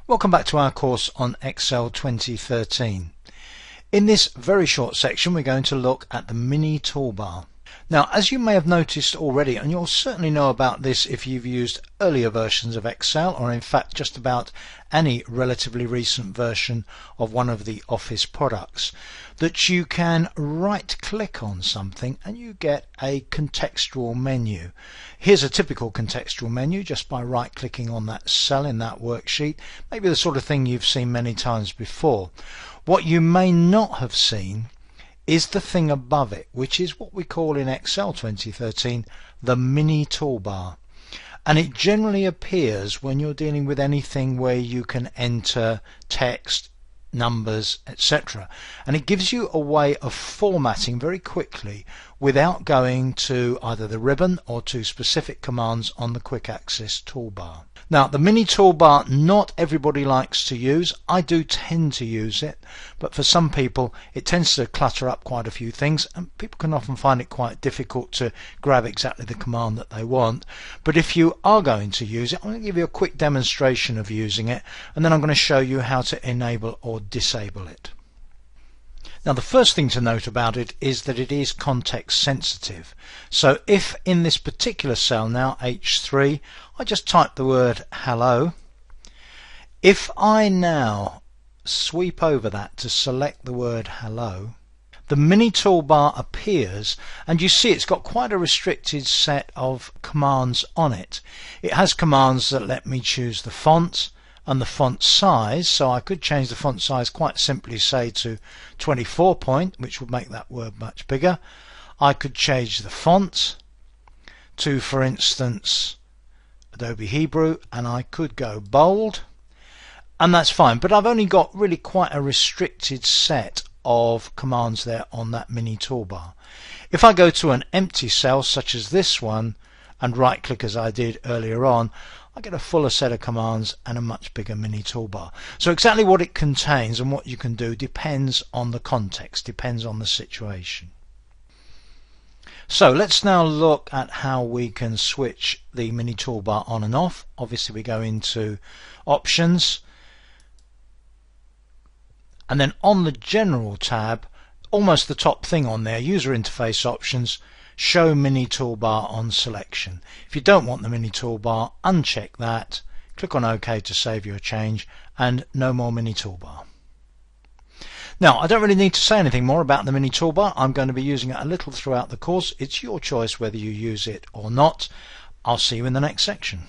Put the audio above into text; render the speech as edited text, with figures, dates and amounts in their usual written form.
Welcome back to our course on Excel 2013. In this very short section we're going to look at the mini toolbar. Now, as you may have noticed already, and you'll certainly know about this if you've used earlier versions of Excel, or in fact just about any relatively recent version of one of the Office products, that you can right click on something and you get a contextual menu. Here's a typical contextual menu just by right clicking on that cell in that worksheet, maybe the sort of thing you've seen many times before. What you may not have seen is the thing above it, which is what we call in Excel 2013 the mini toolbar. And it generally appears when you're dealing with anything where you can enter text, numbers, etc. And it gives you a way of formatting very quickly without going to either the ribbon or to specific commands on the quick access toolbar. Now, the mini toolbar, not everybody likes to use. I do tend to use it, but for some people it tends to clutter up quite a few things, and people can often find it quite difficult to grab exactly the command that they want. But if you are going to use it, I'm going to give you a quick demonstration of using it, and then I'm going to show you how to enable or disable it. Now, the first thing to note about it is that it is context sensitive. So if in this particular cell now, H3, I just type the word hello, if I now sweep over that to select the word hello, the mini toolbar appears, and you see it's got quite a restricted set of commands on it. It has commands that let me choose the font and the font size, so I could change the font size quite simply, say to 24 point, which would make that word much bigger. I could change the font to, for instance, Adobe Hebrew, and I could go bold, and that's fine, but I've only got really quite a restricted set of commands there on that mini toolbar. If I go to an empty cell such as this one and right click as I did earlier on, I get a fuller set of commands and a much bigger mini toolbar. So exactly what it contains and what you can do depends on the context, depends on the situation. So let's now look at how we can switch the mini toolbar on and off. Obviously we go into options, and then on the general tab, almost the top thing on there, user interface options, show mini toolbar on selection. If you don't want the mini toolbar, uncheck that, click on OK to save your change, and no more mini toolbar. Now, I don't really need to say anything more about the mini toolbar. I'm going to be using it a little throughout the course. It's your choice whether you use it or not. I'll see you in the next section.